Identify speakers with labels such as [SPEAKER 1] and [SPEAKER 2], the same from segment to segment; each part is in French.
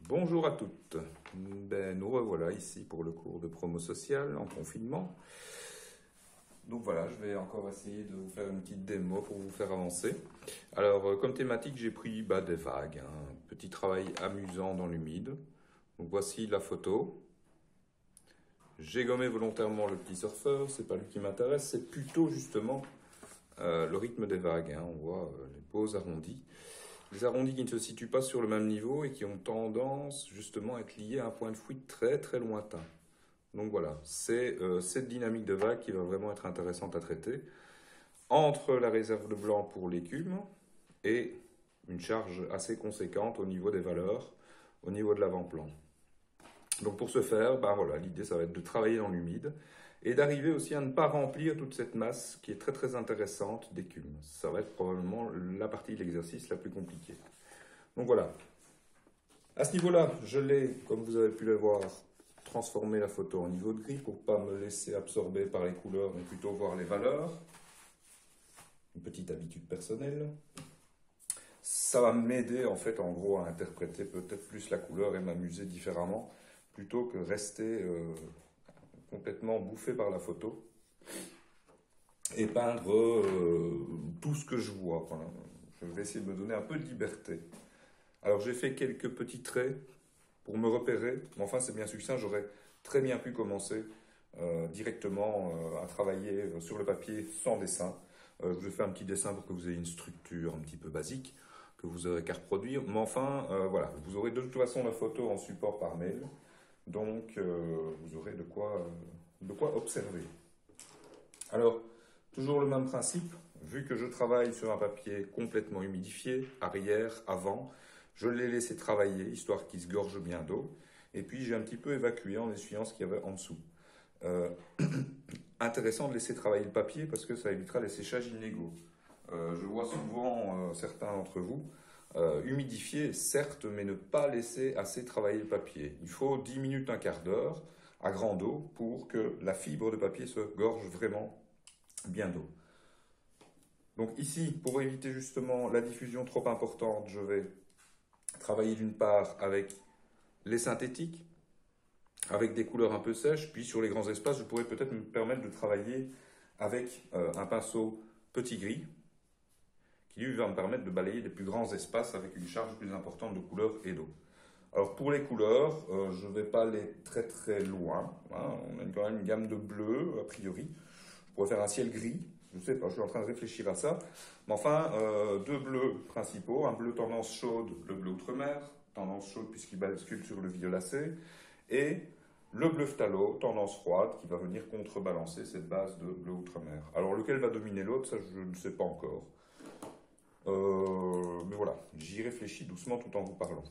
[SPEAKER 1] Bonjour à toutes. Nous revoilà ici pour le cours de promo social en confinement. Donc voilà, je vais encore essayer de vous faire une petite démo pour vous faire avancer. Alors, comme thématique, j'ai pris des vagues, un petit travail amusant dans l'humide. Donc voici la photo. J'ai gommé volontairement le petit surfeur, c'est pas lui qui m'intéresse, c'est plutôt justement le rythme des vagues. On voit les beaux arrondis. Les arrondis qui ne se situent pas sur le même niveau et qui ont tendance justement à être liés à un point de fuite très très lointain. Donc voilà, c'est cette dynamique de vague qui va vraiment être intéressante à traiter entre la réserve de blanc pour l'écume et une charge assez conséquente au niveau des valeurs, au niveau de l'avant-plan. Donc pour ce faire, voilà, l'idée ça va être de travailler dans l'humide et d'arriver aussi à ne pas remplir toute cette masse qui est très très intéressante d'écume. Ça va être probablement la partie de l'exercice la plus compliquée. Donc voilà. À ce niveau-là, je l'ai, comme vous avez pu le voir, transformé la photo en niveau de gris pour ne pas me laisser absorber par les couleurs, mais plutôt voir les valeurs. Une petite habitude personnelle. Ça va m'aider en fait en gros à interpréter peut-être plus la couleur et m'amuser différemment plutôt que rester complètement bouffé par la photo et peindre tout ce que je vois. Voilà. Je vais essayer de me donner un peu de liberté. Alors j'ai fait quelques petits traits pour me repérer, mais enfin c'est bien succinct, j'aurais très bien pu commencer directement à travailler sur le papier sans dessin. Je vais faire un petit dessin pour que vous ayez une structure un petit peu basique que vous aurez qu'à reproduire, mais enfin voilà, vous aurez de toute façon la photo en support par mail, donc vous aurez de quoi observer. Alors, toujours le même principe, vu que je travaille sur un papier complètement humidifié, arrière, avant, je l'ai laissé travailler, histoire qu'il se gorge bien d'eau, et puis j'ai un petit peu évacué en essuyant ce qu'il y avait en dessous. Intéressant de laisser travailler le papier parce que ça évitera les séchages inégaux. Je vois souvent certains d'entre vous humidifier, certes, mais ne pas laisser assez travailler le papier. Il faut 10 minutes, un quart d'heure à grande eau pour que la fibre de papier se gorge vraiment bien d'eau. Donc ici, pour éviter justement la diffusion trop importante, je vais travailler d'une part avec les synthétiques, avec des couleurs un peu sèches, puis sur les grands espaces, je pourrais peut-être me permettre de travailler avec un pinceau petit gris, qui lui va me permettre de balayer les plus grands espaces avec une charge plus importante de couleurs et d'eau. Alors pour les couleurs, je ne vais pas aller très très loin. On a quand même une gamme de bleus, a priori. Je pourrais faire un ciel gris, je ne sais pas, je suis en train de réfléchir à ça. Mais enfin, deux bleus principaux, un bleu tendance chaude, le bleu outre-mer, tendance chaude puisqu'il bascule sur le violacé, et le bleu phthalo, tendance froide, qui va venir contrebalancer cette base de bleu outre-mer. Alors lequel va dominer l'autre, ça je ne sais pas encore. Mais voilà, j'y réfléchis doucement tout en vous parlant.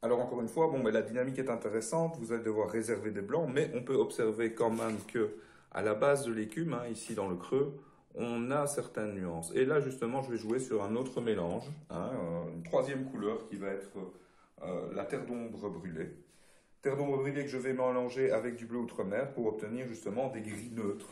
[SPEAKER 1] Alors encore une fois, la dynamique est intéressante, vous allez devoir réserver des blancs, mais on peut observer quand même que à la base de l'écume, ici dans le creux, on a certaines nuances. Et là justement, je vais jouer sur un autre mélange, une troisième couleur qui va être la terre d'ombre brûlée. Terre d'ombre brûlée que je vais mélanger avec du bleu outre-mer pour obtenir justement des gris neutres,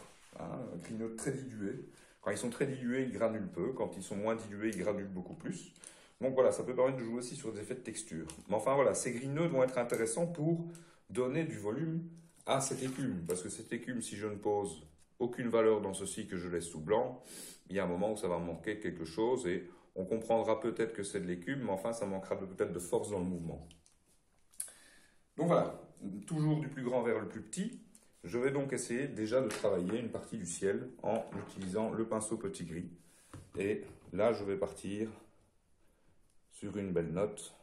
[SPEAKER 1] gris neutres très dilués. Quand ils sont très dilués, ils granulent peu. Quand ils sont moins dilués, ils granulent beaucoup plus. Donc voilà, ça peut permettre de jouer aussi sur des effets de texture. Mais enfin voilà, ces gris neutres vont être intéressants pour donner du volume à cette écume. Parce que cette écume, si je ne pose aucune valeur dans ceci que je laisse sous blanc, il y a un moment où ça va manquer quelque chose et on comprendra peut-être que c'est de l'écume, mais enfin ça manquera peut-être de force dans le mouvement. Donc voilà, toujours du plus grand vers le plus petit. Je vais donc essayer déjà de travailler une partie du ciel en utilisant le pinceau petit gris. Et là, je vais partir sur une belle note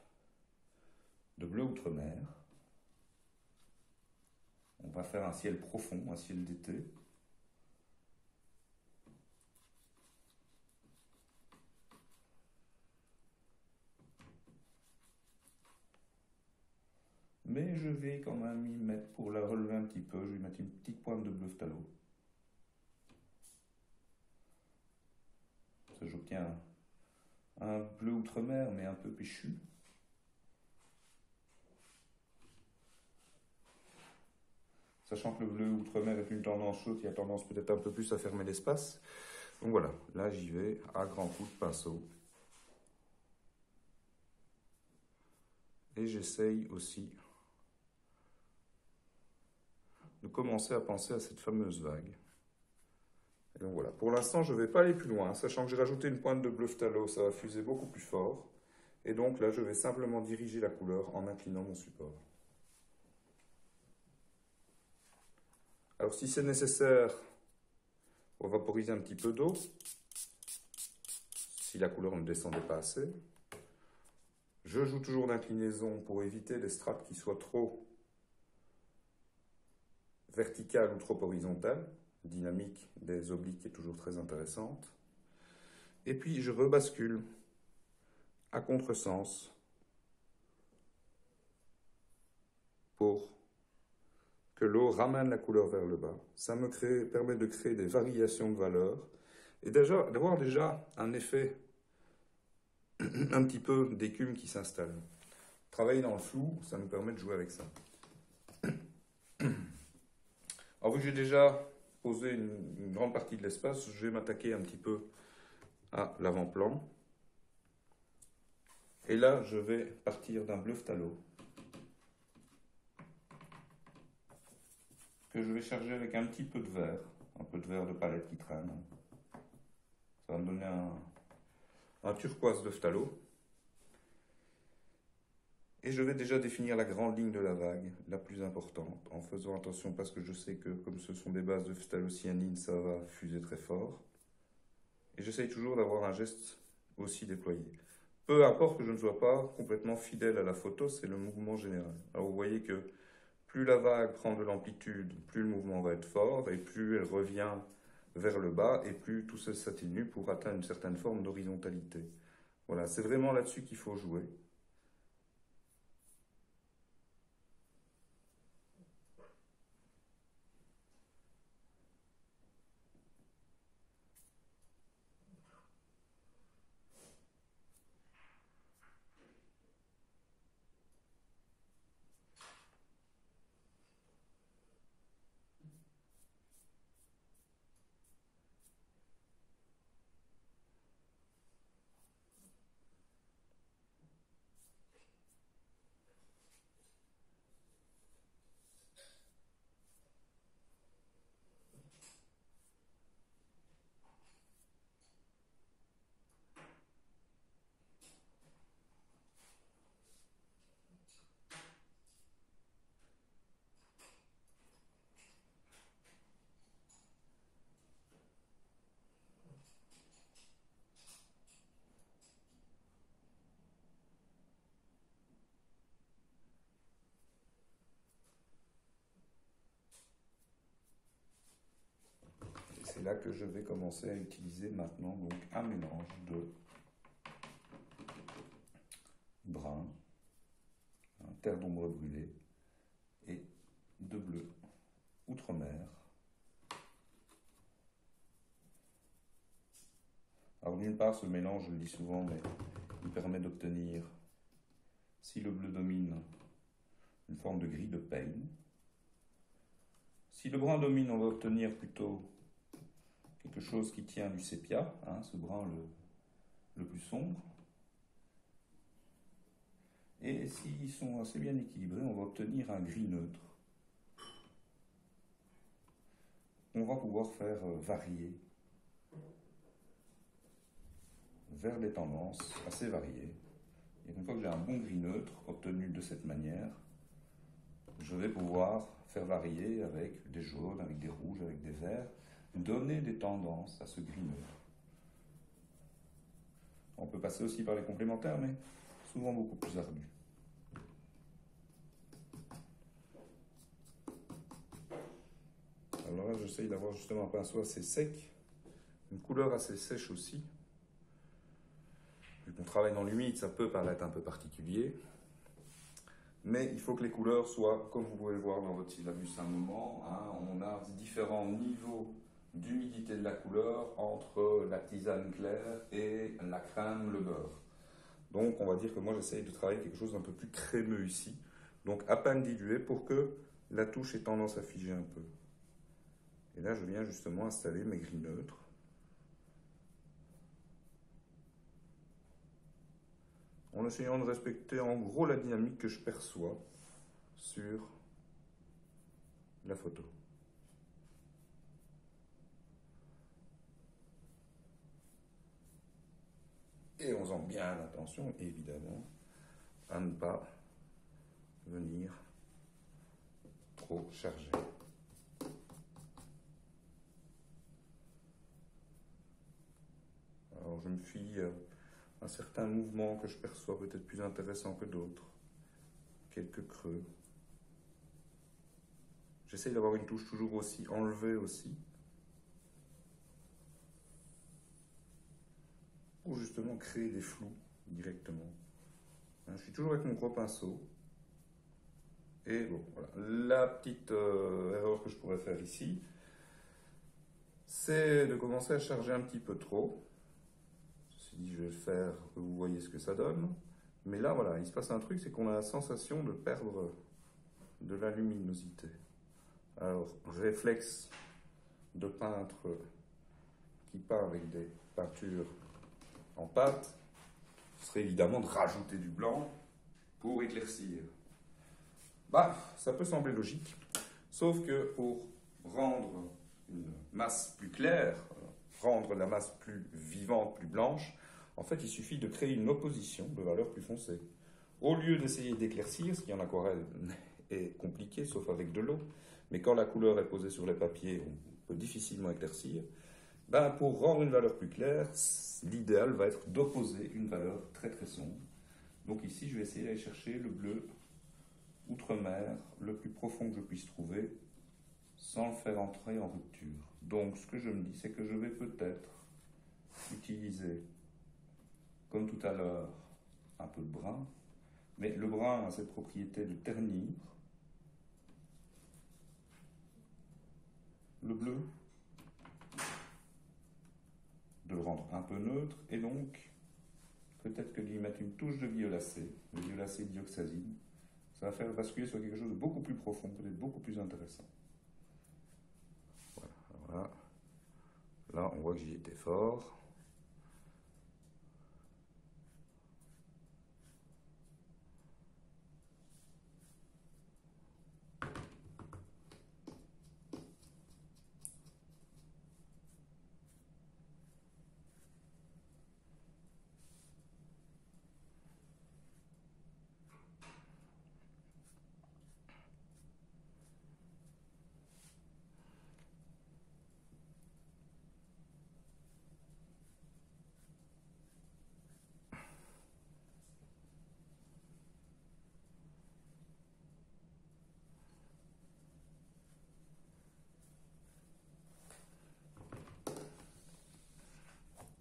[SPEAKER 1] de bleu outre-mer. On va faire un ciel profond, un ciel d'été. Mais je vais quand même y mettre, pour la relever un petit peu, je vais mettre une petite pointe de bleu phthalo. Ça, j'obtiens un bleu outre-mer, mais un peu péchu. Sachant que le bleu outre-mer est une tendance chaude qui a tendance peut-être un peu plus à fermer l'espace. Donc voilà, là j'y vais à grands coups de pinceau. Et j'essaye aussi de commencer à penser à cette fameuse vague. Et donc voilà, pour l'instant je ne vais pas aller plus loin, sachant que j'ai rajouté une pointe de bleu phthalo, ça va fuser beaucoup plus fort. Et donc là je vais simplement diriger la couleur en inclinant mon support. Alors si c'est nécessaire, on va vaporiser un petit peu d'eau, si la couleur ne descendait pas assez. Je joue toujours d'inclinaison pour éviter les strates qui soient trop verticales ou trop horizontales. Dynamique des obliques est toujours très intéressante. Et puis je rebascule à contresens pour que l'eau ramène la couleur vers le bas. Ça me permet de créer des variations de valeur et d'avoir déjà un effet un petit peu d'écume qui s'installe. Travailler dans le flou, ça nous permet de jouer avec ça. Alors vu que j'ai déjà posé une grande partie de l'espace, je vais m'attaquer un petit peu à l'avant-plan. Et là, je vais partir d'un bleu phthalo que je vais charger avec un petit peu de vert de palette qui traîne. Ça va me donner un turquoise de phthalo. Et je vais déjà définir la grande ligne de la vague, la plus importante, en faisant attention parce que je sais que comme ce sont des bases de phtalocyanine, ça va fuser très fort. Et j'essaye toujours d'avoir un geste aussi déployé. Peu importe que je ne sois pas complètement fidèle à la photo, c'est le mouvement général. Alors vous voyez que plus la vague prend de l'amplitude, plus le mouvement va être fort, et plus elle revient vers le bas, et plus tout ça s'atténue pour atteindre une certaine forme d'horizontalité. Voilà, c'est vraiment là-dessus qu'il faut jouer. C'est là que je vais commencer à utiliser maintenant donc, un mélange de brun, un terre d'ombre brûlée et de bleu outre-mer. Alors d'une part, ce mélange, je le dis souvent, mais il permet d'obtenir, si le bleu domine, une forme de gris de Payne. Si le brun domine, on va obtenir plutôt quelque chose qui tient du sépia, hein, ce brun le plus sombre. Et s'ils sont assez bien équilibrés, on va obtenir un gris neutre. On va pouvoir faire varier vers des tendances assez variées. Et une fois que j'ai un bon gris neutre obtenu de cette manière, je vais pouvoir faire varier avec des jaunes, avec des rouges, avec des verts, donner des tendances à ce gris neutre. On peut passer aussi par les complémentaires, mais souvent beaucoup plus ardu. Alors là, j'essaye d'avoir justement un pinceau assez sec, une couleur assez sèche aussi. Vu qu'on travaille dans l'humide, ça peut paraître un peu particulier. Mais il faut que les couleurs soient, comme vous pouvez le voir dans votre syllabus à un moment, hein, on a différents niveaux d'humidité de la couleur entre la tisane claire et la crème, le beurre. Donc on va dire que moi j'essaye de travailler quelque chose d'un peu plus crémeux ici. Donc à peine dilué pour que la touche ait tendance à figer un peu. Et là je viens justement installer mes gris neutres en essayant de respecter en gros la dynamique que je perçois sur la photo. Et en faisant bien attention, évidemment, à ne pas venir trop chargé. Alors je me fie à un certain mouvement que je perçois peut-être plus intéressant que d'autres. Quelques creux. J'essaye d'avoir une touche toujours aussi enlevée aussi. Pour justement créer des flous directement. Je suis toujours avec mon gros pinceau. Et bon, voilà. La petite erreur que je pourrais faire ici, c'est de commencer à charger un petit peu trop. Ceci dit, je vais le faire, que vous voyez ce que ça donne. Mais là, voilà, il se passe un truc, c'est qu'on a la sensation de perdre de la luminosité. Alors, réflexe de peintre qui peint avec des peintures en pâte, ce serait évidemment de rajouter du blanc pour éclaircir. Bah, ça peut sembler logique, sauf que pour rendre une masse plus claire, rendre la masse plus vivante, plus blanche, en fait, il suffit de créer une opposition de valeurs plus foncées. Au lieu d'essayer d'éclaircir, ce qui en aquarelle est compliqué, sauf avec de l'eau, mais quand la couleur est posée sur les papiers, on peut difficilement éclaircir. Ben, pour rendre une valeur plus claire, l'idéal va être d'opposer une valeur très très sombre. Donc ici, je vais essayer d'aller chercher le bleu outre-mer, le plus profond que je puisse trouver, sans le faire entrer en rupture. Donc ce que je me dis, c'est que je vais peut-être utiliser, comme tout à l'heure, un peu de brun, mais le brun a cette propriété de ternir. Le bleu, de le rendre un peu neutre, et donc peut-être que d'y mettre une touche de violacé, le violacé dioxazine, ça va faire basculer sur quelque chose de beaucoup plus profond, peut-être beaucoup plus intéressant. Voilà. Là, on voit que j'y étais fort.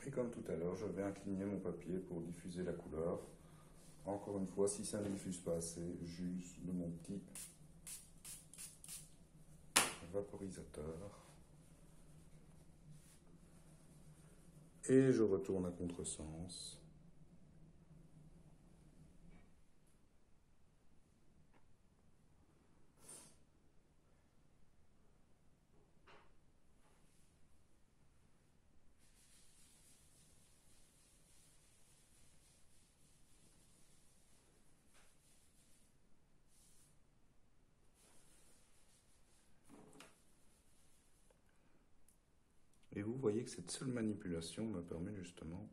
[SPEAKER 1] Et comme tout à l'heure, je vais incliner mon papier pour diffuser la couleur. Encore une fois, si ça ne diffuse pas assez, juste de mon petit vaporisateur. Et je retourne à contresens. Et vous voyez que cette seule manipulation me permet justement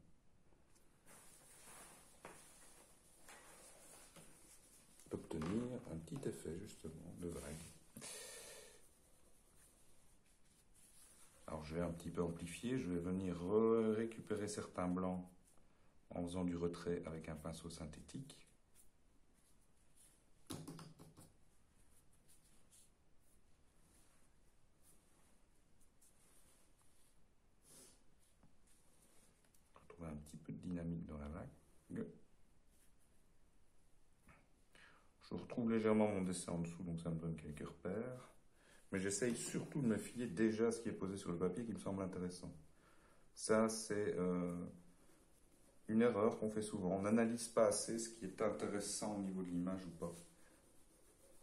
[SPEAKER 1] d'obtenir un petit effet justement de vague. Alors je vais un petit peu amplifier, je vais venir récupérer certains blancs en faisant du retrait avec un pinceau synthétique. Retrouver un petit peu de dynamique dans la vague. Je retrouve légèrement mon dessin en dessous, donc ça me donne quelques repères. Mais j'essaye surtout de me fier déjà à ce qui est posé sur le papier qui me semble intéressant. Ça, c'est une erreur qu'on fait souvent. On n'analyse pas assez ce qui est intéressant au niveau de l'image ou pas.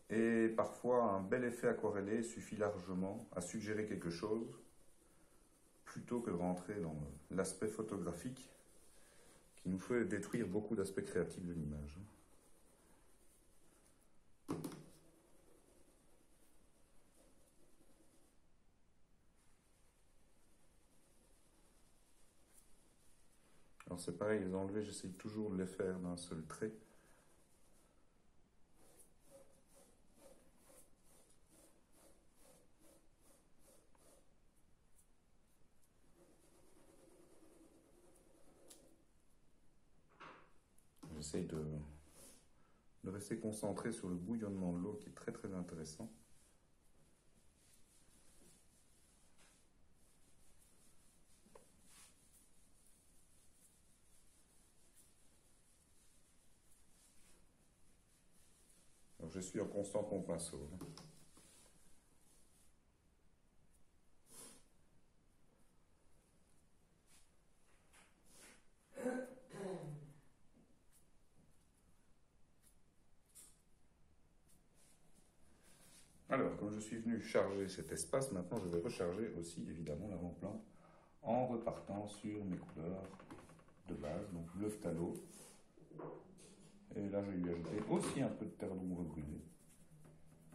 [SPEAKER 1] Et parfois, un bel effet aquarellé suffit largement à suggérer quelque chose, plutôt que de rentrer dans l'aspect photographique, qui nous fait détruire beaucoup d'aspects créatifs de l'image. Alors c'est pareil, les enlever, j'essaye toujours de les faire d'un seul trait. J'essaye de rester concentré sur le bouillonnement de l'eau qui est très très intéressant. Alors, je suis en constant avec mon pinceau. Alors, comme je suis venu charger cet espace, maintenant je vais recharger aussi évidemment l'avant-plan en repartant sur mes couleurs de base, donc le phthalo. Et là, je vais lui ajouter aussi un peu de terre d'ombre brûlée.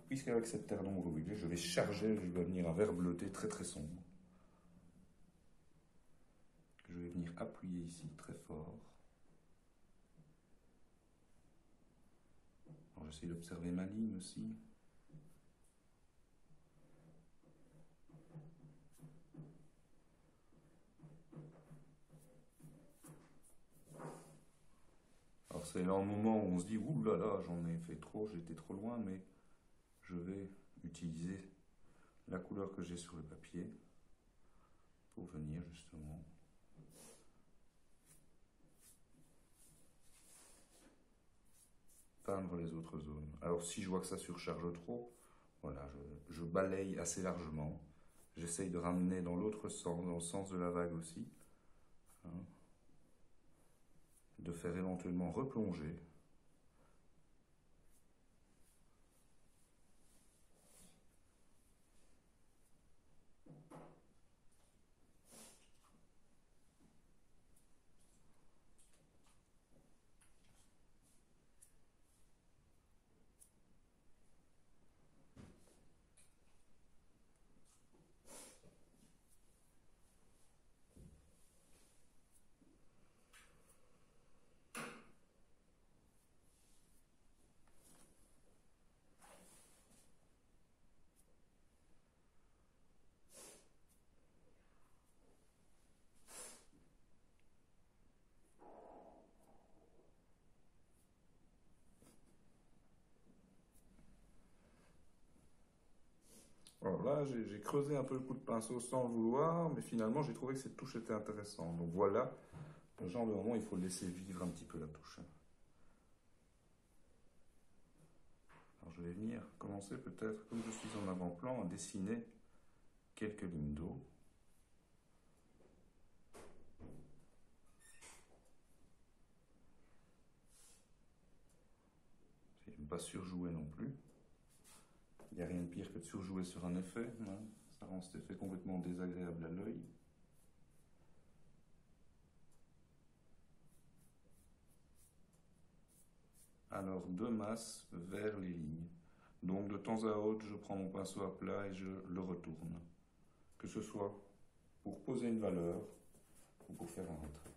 [SPEAKER 1] Puisqu'avec cette terre d'ombre brûlée, je vais charger, je vais venir un vert bleuté très très sombre. Je vais venir appuyer ici très fort. Alors, j'essaie d'observer ma ligne aussi. Alors c'est là un moment où on se dit, ouh là là, j'en ai fait trop, j'étais trop loin, mais je vais utiliser la couleur que j'ai sur le papier pour venir justement peindre les autres zones. Alors si je vois que ça surcharge trop, voilà, je balaye assez largement. J'essaye de ramener dans l'autre sens, dans le sens de la vague aussi. Hein, de faire éventuellement replonger. Alors là, j'ai creusé un peu le coup de pinceau sans le vouloir, mais finalement, j'ai trouvé que cette touche était intéressante. Donc voilà, le genre de moment, il faut laisser vivre un petit peu la touche. Alors je vais venir commencer peut-être, comme je suis en avant-plan, à dessiner quelques lignes d'eau. Je ne pas surjouer non plus. Il n'y a rien de pire que de surjouer sur un effet. Hein. Ça rend cet effet complètement désagréable à l'œil. Alors, de masse vers les lignes. Donc, de temps à autre, je prends mon pinceau à plat et je le retourne. Que ce soit pour poser une valeur ou pour faire un retrait.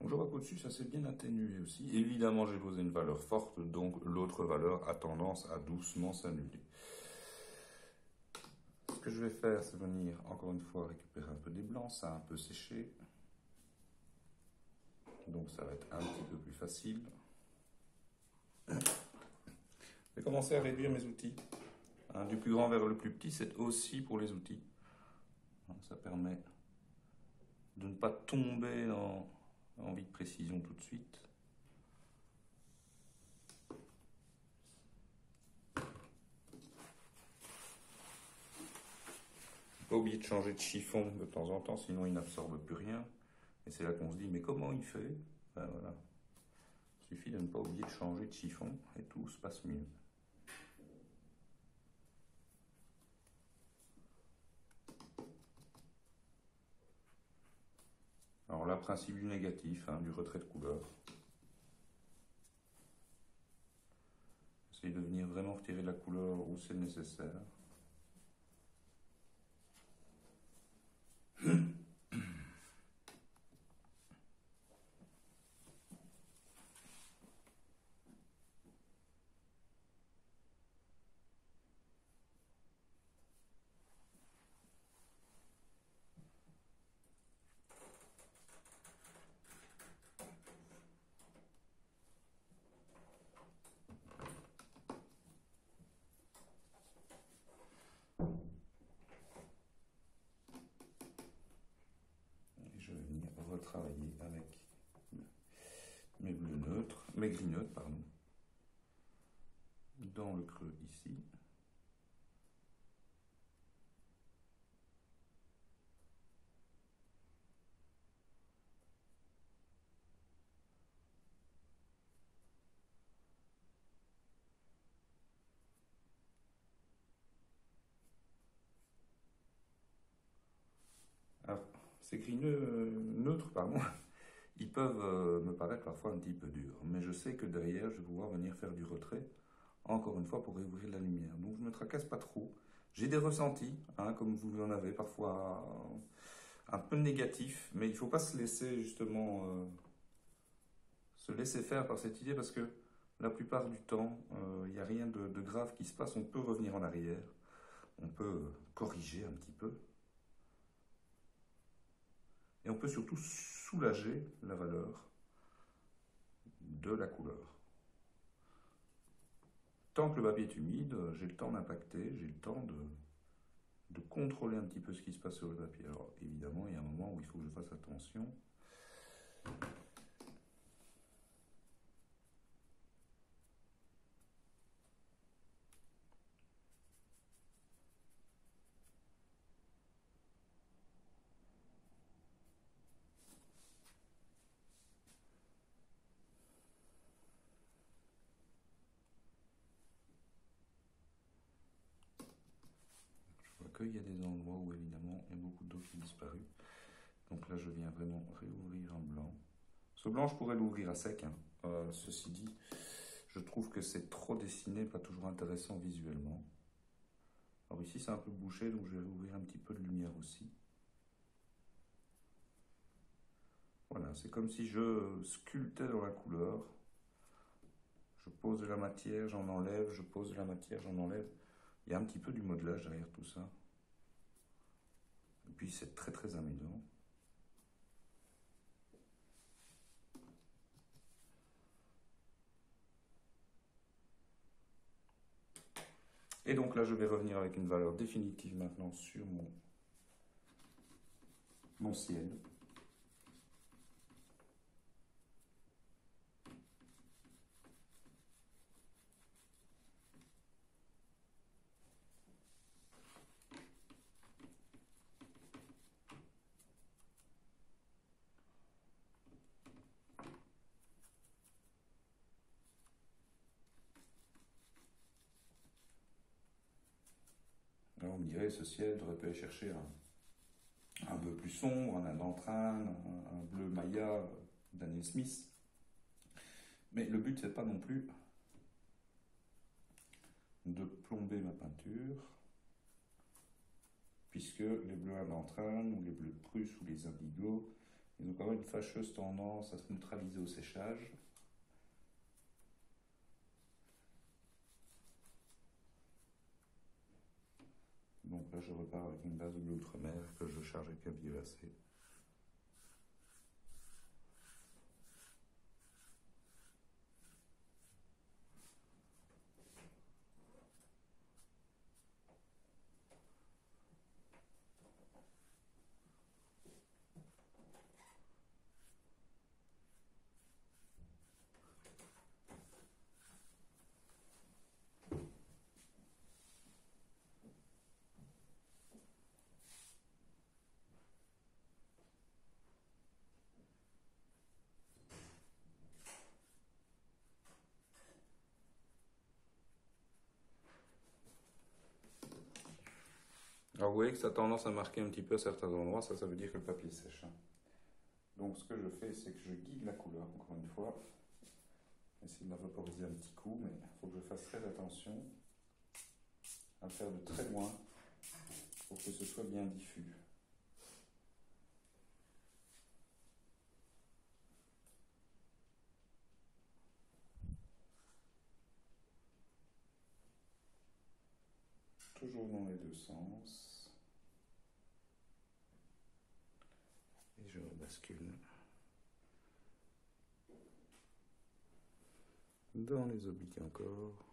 [SPEAKER 1] Donc je vois qu'au-dessus, ça s'est bien atténué aussi. Évidemment, j'ai posé une valeur forte, donc l'autre valeur a tendance à doucement s'annuler. Ce que je vais faire, c'est venir, encore une fois, récupérer un peu des blancs. Ça a un peu séché. Donc ça va être un petit peu plus facile. Je vais commencer à réduire mes outils. Du plus grand vers le plus petit, c'est aussi pour les outils. Ça permet de ne pas tomber dans l'envie de précision tout de suite. Pas oublier de changer de chiffon de temps en temps, sinon il n'absorbe plus rien. Et c'est là qu'on se dit, mais comment il fait? Ben voilà. Il suffit de ne pas oublier de changer de chiffon et tout se passe mieux. Alors là, principe du négatif, du retrait de couleur. Essayez de venir vraiment retirer de la couleur où c'est nécessaire. Je vais venir retravailler avec mes bleus neutres, mes gris neutres, pardon, dans le creux ici. Alors, ces gris neutres, pardon, ils peuvent me paraître parfois un petit peu durs, mais je sais que derrière, je vais pouvoir venir faire du retrait, encore une fois, pour réouvrir la lumière. Donc, je ne me tracasse pas trop. J'ai des ressentis, comme vous en avez parfois, un peu négatifs, mais il ne faut pas se laisser justement se laisser faire par cette idée, parce que la plupart du temps, il n'y a rien de grave qui se passe. On peut revenir en arrière, on peut corriger un petit peu. Et on peut surtout soulager la valeur de la couleur. Tant que le papier est humide, j'ai le temps d'impacter, j'ai le temps de contrôler un petit peu ce qui se passe sur le papier. Alors évidemment, il y a un moment où il faut que je fasse attention. Je vois qu'il y a des endroits où évidemment il y a beaucoup d'eau qui a disparu. Donc là, je viens vraiment réouvrir en blanc. Ce blanc, je pourrais l'ouvrir à sec. Ceci dit, je trouve que c'est trop dessiné, pas toujours intéressant visuellement. Alors ici, c'est un peu bouché, donc je vais ouvrir un petit peu de lumière aussi. Voilà, c'est comme si je sculptais dans la couleur. Je pose de la matière, j'en enlève, je pose de la matière, j'en enlève. Il y a un petit peu du modelage derrière tout ça. Et puis c'est très très amusant. Et donc là, je vais revenir avec une valeur définitive maintenant sur mon ciel. Alors on me dirait, ce ciel, j'aurais pu aller chercher un bleu plus sombre, un Adantrane, un bleu Maya, Daniel Smith. Mais le but, c'est pas non plus de plomber ma peinture, puisque les bleus Adantrane ou les bleus de Prusse ou les indigos, Ils ont quand même une fâcheuse tendance à se neutraliser au séchage. Donc là, je repars avec une base de bleu outre-mer que je charge avec un violacé. Alors vous voyez que ça a tendance à marquer un petit peu à certains endroits, ça veut dire que le papier sèche. Donc ce que je fais, c'est que je guide la couleur, encore une fois. Essayer de la vaporiser un petit coup, mais il faut que je fasse très attention à le faire de très loin pour que ce soit bien diffus. Toujours dans les deux sens. Et je bascule dans les obliques encore.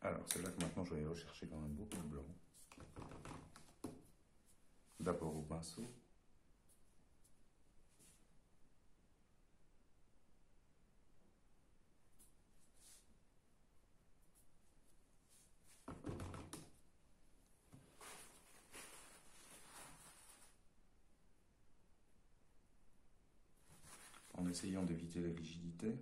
[SPEAKER 1] Alors c'est là que maintenant je vais rechercher quand même beaucoup de blanc. D'abord au pinceau. En essayant d'éviter les rigidités.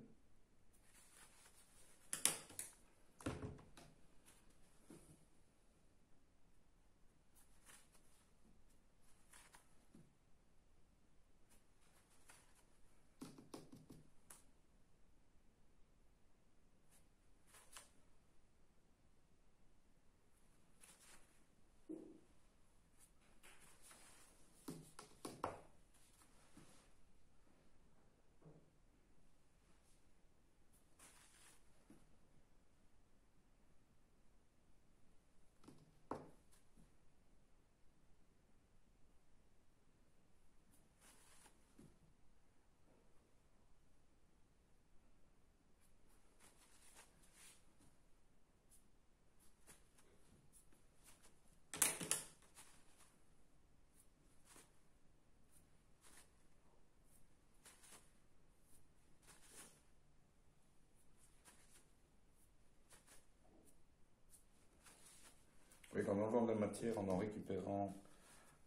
[SPEAKER 1] Et en enlevant de la matière, en récupérant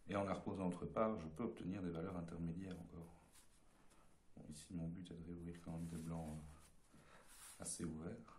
[SPEAKER 1] et en la reposant autre part, je peux obtenir des valeurs intermédiaires encore. Bon, ici, mon but est de réouvrir quand même des blancs assez ouverts.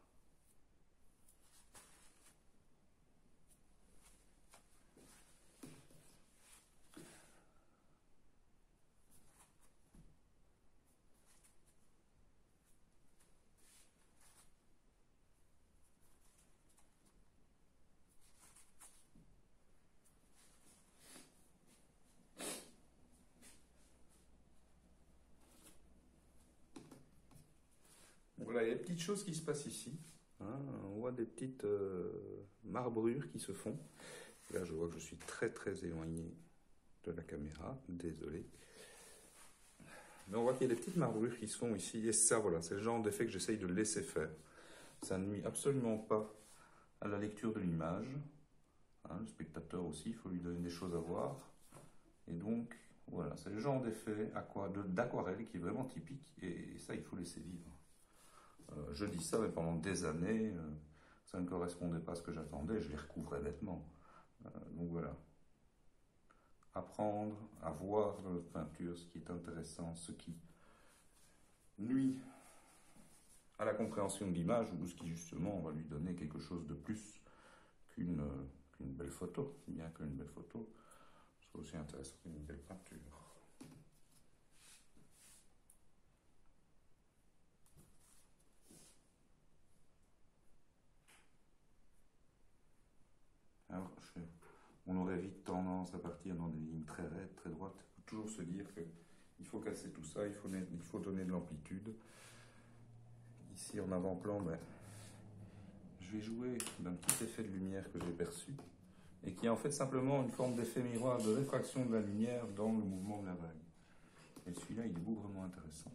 [SPEAKER 1] Voilà, il y a des petites choses qui se passent ici. Hein, on voit des petites marbrures qui se font. Là, je vois que je suis très très éloigné de la caméra, désolé. Mais on voit qu'il y a des petites marbrures qui se font ici. Et ça, voilà, c'est le genre d'effet que j'essaye de laisser faire. Ça ne nuit absolument pas à la lecture de l'image. Hein, le spectateur aussi, il faut lui donner des choses à voir. Et donc, voilà, c'est le genre d'effet d'aquarelle qui est vraiment typique. Et ça, il faut laisser vivre. Je dis ça, mais pendant des années, ça ne correspondait pas à ce que j'attendais, je les recouvrais bêtement. Donc voilà. Apprendre à voir dans notre peinture ce qui est intéressant, ce qui nuit à la compréhension de l'image ou ce qui justement va lui donner quelque chose de plus qu'une belle photo, bien qu'une belle photo soit aussi intéressante qu'une belle peinture. on aurait vite tendance à partir dans des lignes très raides, très droites. Il faut toujours se dire qu'il faut casser tout ça, il faut donner de l'amplitude. Ici en avant-plan, ben, je vais jouer d'un petit effet de lumière que j'ai perçu et qui est en fait simplement une forme d'effet miroir de réfraction de la lumière dans le mouvement de la vague. Et celui-là, il est bougrement intéressant.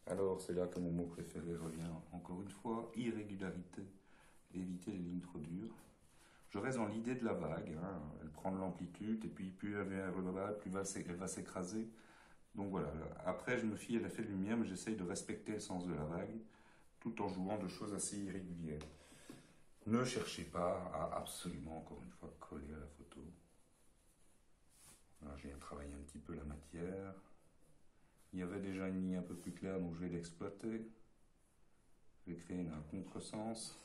[SPEAKER 1] Alors, c'est là que mon mot préféré revient. Encore une fois, irrégularité, éviter les lignes trop dures. Je reste dans l'idée de la vague. Hein. Elle prend de l'amplitude et puis plus elle va, plus elle va s'écraser. Donc voilà. Après, je me fie à l'effet de lumière, mais j'essaye de respecter le sens de la vague tout en jouant de choses assez irrégulières. Ne cherchez pas à absolument, encore une fois, coller à la photo. Là, je viens travailler un petit peu la matière. Il y avait déjà une ligne un peu plus claire, donc je vais l'exploiter. Je vais créer un contresens.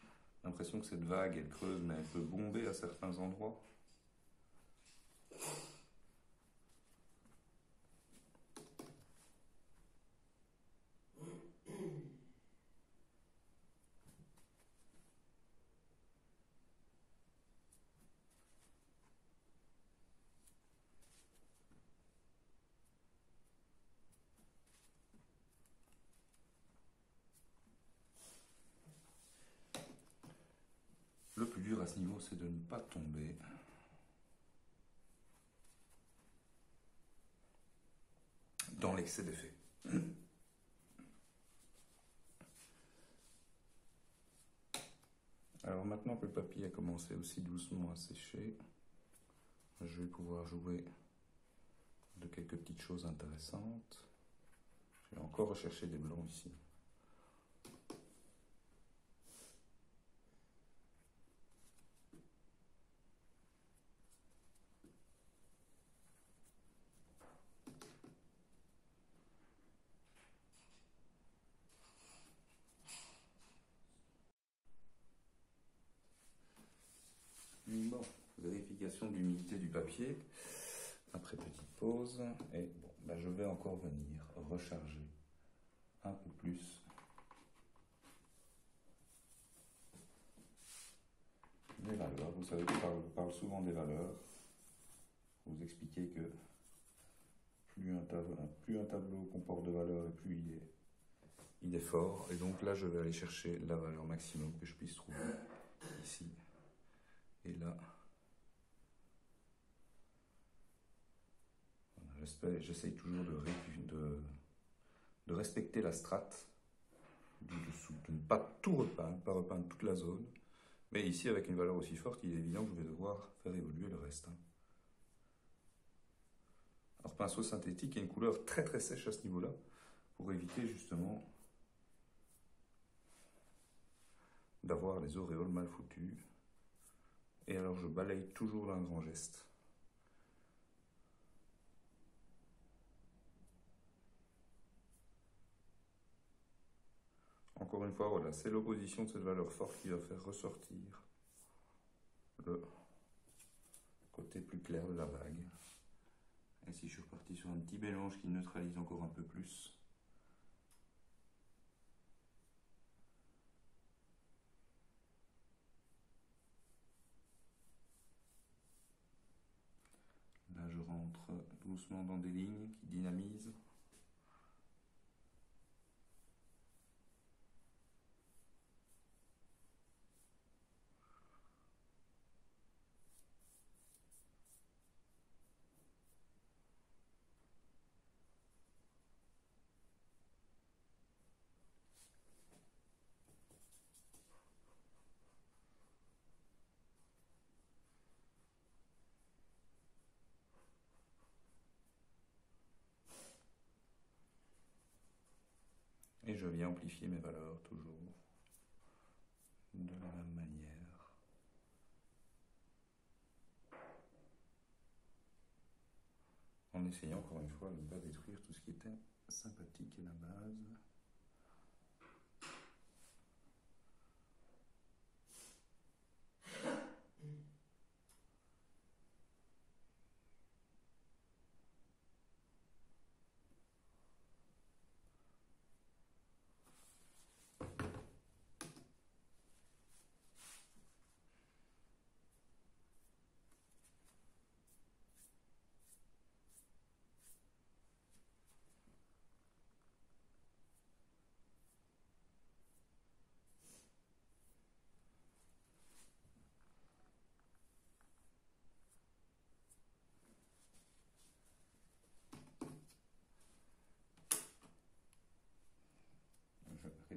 [SPEAKER 1] J'ai l'impression que cette vague, elle creuse, mais elle peut bomber à certains endroits. Le plus dur à ce niveau, c'est de ne pas tomber dans l'excès d'effet. Alors maintenant que le papier a commencé aussi doucement à sécher, je vais pouvoir jouer de quelques petites choses intéressantes. Je vais encore rechercher des blancs ici. Bon, vérification de l'humidité du papier. Après petite pause, et bon, ben je vais encore venir recharger un peu plus les valeurs. Vous savez que je parle souvent des valeurs. Vous expliquez que plus un tableau comporte de valeurs et plus il est fort. Et donc là, je vais aller chercher la valeur maximum que je puisse trouver ici. Et là, j'essaye toujours de respecter la strate du dessous, de ne pas tout repeindre, pas repeindre toute la zone. Mais ici, avec une valeur aussi forte, il est évident que je vais devoir faire évoluer le reste. Alors, pinceau synthétique a une couleur très très sèche à ce niveau-là, pour éviter justement d'avoir les auréoles mal foutues. Et alors, je balaye toujours d'un grand geste. Encore une fois, voilà, c'est l'opposition de cette valeur forte qui va faire ressortir le côté plus clair de la vague. Et si je suis reparti sur un petit mélange qui neutralise encore un peu plus, là je rentre doucement dans des lignes qui dynamisent. Et je viens amplifier mes valeurs toujours de la même manière. En essayant encore une fois de ne pas détruire tout ce qui était sympathique à la base.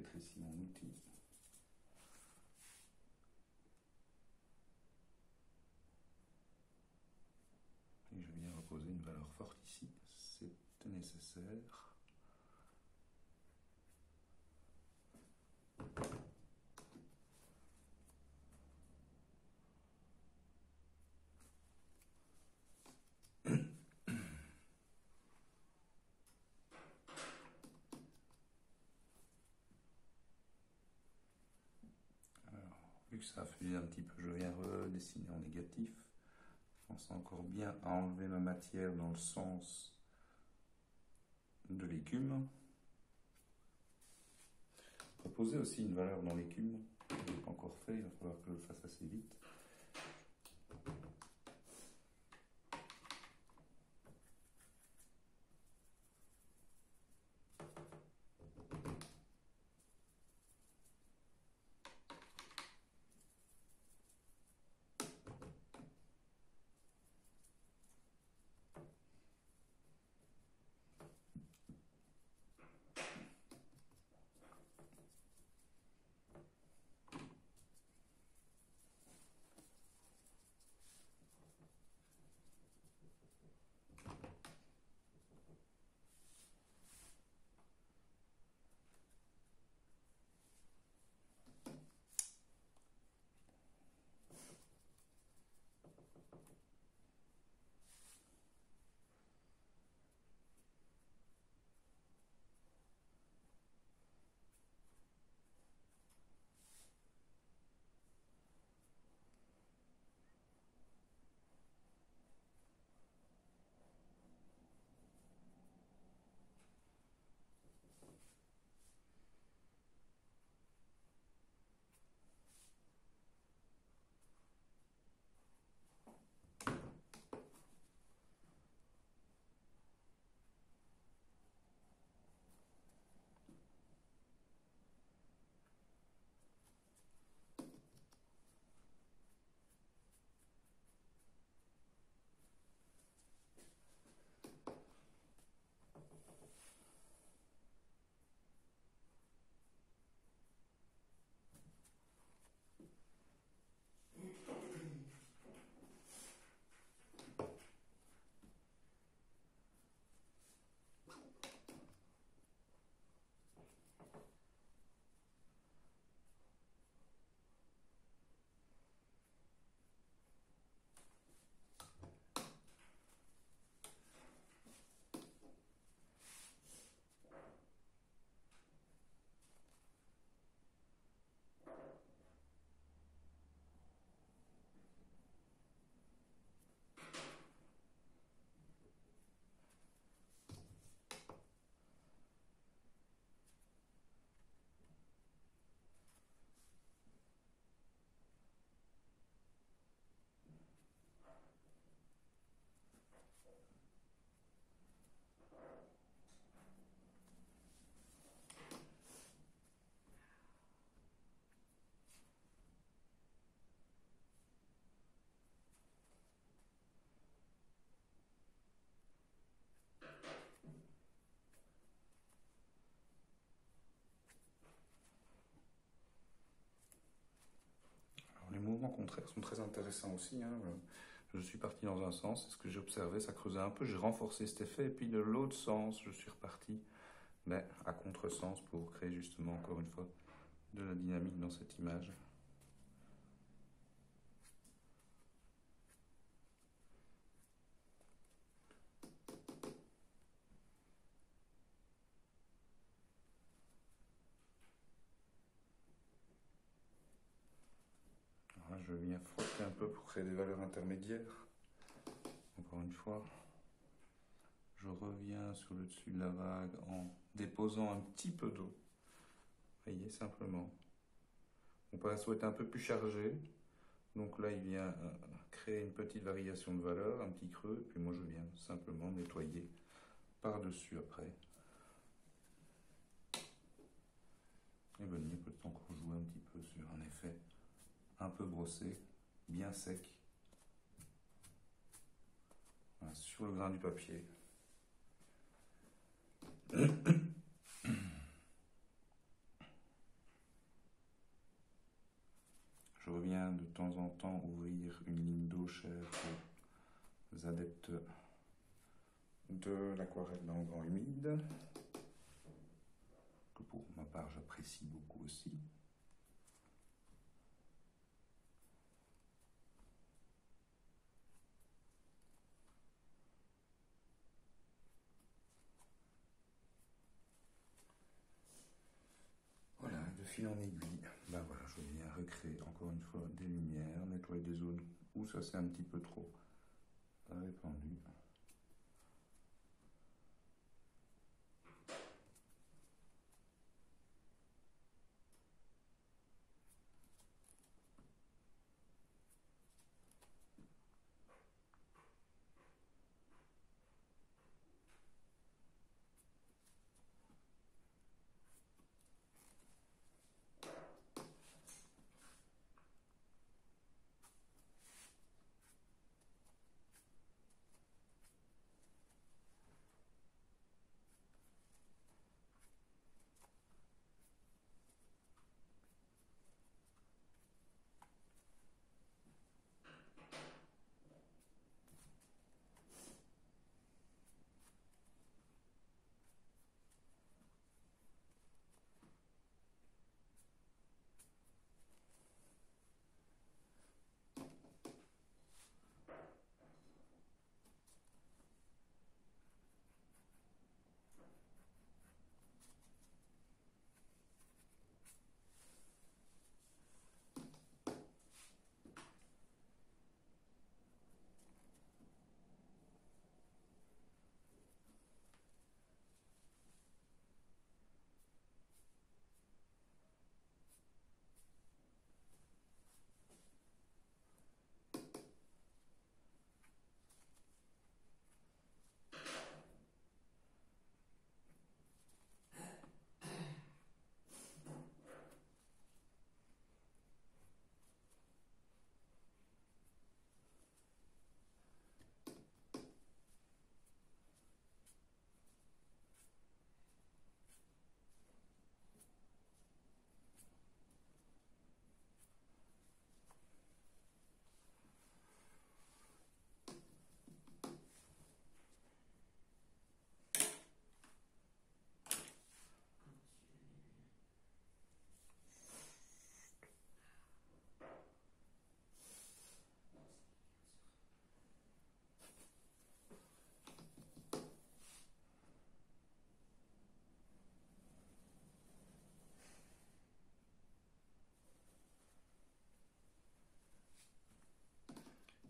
[SPEAKER 1] mettre ici mon outil. Et je viens reposer une valeur forte ici, c'est nécessaire. Vu que ça a fusé un petit peu, je viens redessiner en négatif. Je pense encore bien à enlever ma matière dans le sens de l'écume. Proposer aussi une valeur dans l'écume. Je ne l'ai pas encore fait, il va falloir que je le fasse assez vite. Les mouvements contraires sont très intéressants aussi. Hein. Je suis parti dans un sens, et ce que j'ai observé, ça creusait un peu, j'ai renforcé cet effet, et puis de l'autre sens, je suis reparti, mais à contresens pour créer justement, encore une fois, de la dynamique dans cette image. Alors là, je viens frotter un peu pour créer des valeurs intermédiaires. Encore une fois, je reviens sur le dessus de la vague en déposant un petit peu d'eau. Voyez, simplement. Mon pinceau est un peu plus chargé, donc là il vient créer une petite variation de valeur, un petit creux, puis moi je viens simplement nettoyer par-dessus après. Et venir peut-être encore jouer un petit peu sur un effet un peu brossé, bien sec, voilà, sur le grain du papier. Je reviens de temps en temps ouvrir une ligne d'eau chère aux adeptes de l'aquarelle dans le grand humide, que pour ma part j'apprécie beaucoup aussi. Voilà, de fil en aiguille, ben voilà, je viens recréer encore une fois des lumières, nettoyer des zones où ça s'est un petit peu trop répandu.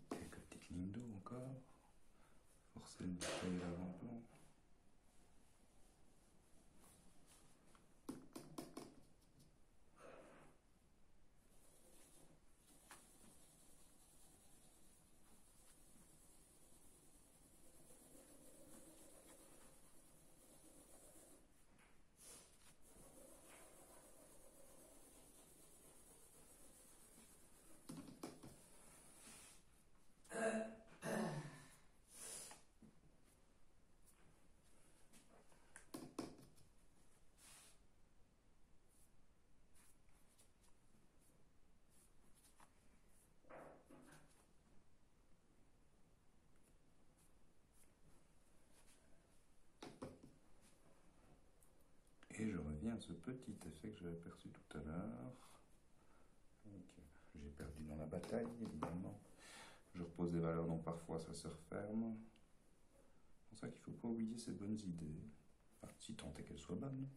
[SPEAKER 1] Quelques petites lignes d'eau encore, forcer le détail à l'avant-plan. Et je reviens à ce petit effet que j'avais aperçu tout à l'heure. J'ai perdu dans la bataille, évidemment. Je repose des valeurs dont parfois ça se referme. C'est pour ça qu'il ne faut pas oublier ces bonnes idées. Enfin, si tant est qu'elles soient bonnes.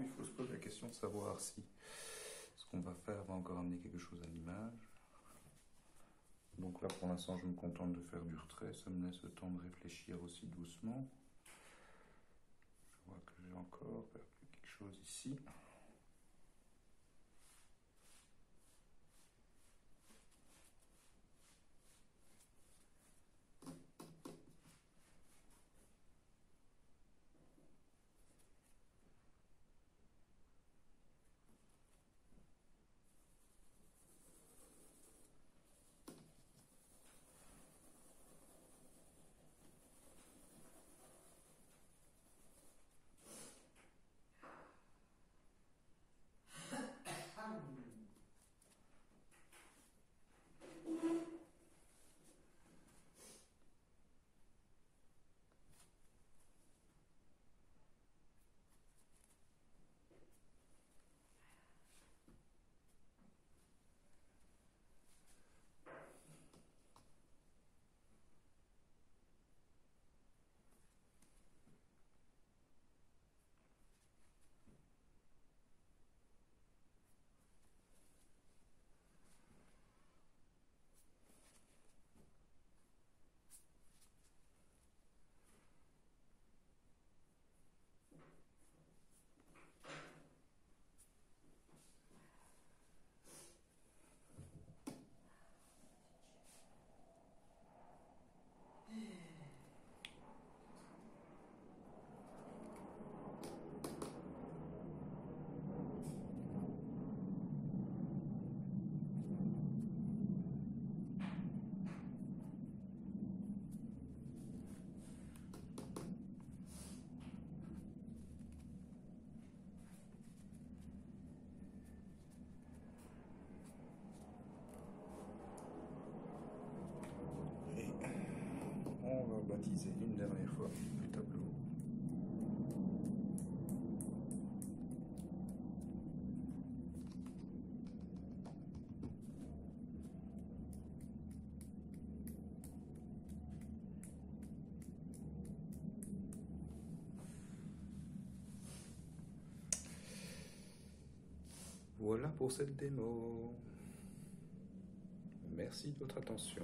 [SPEAKER 1] il faut se poser la question de savoir si ce qu'on va faire va encore amener quelque chose à l'image. Donc là, pour l'instant, je me contente de faire du retrait. Ça me laisse le temps de réfléchir aussi doucement. Je vois que j'ai encore perdu quelque chose ici. On va baptiser une dernière fois le tableau. Voilà pour cette démo. Merci de votre attention.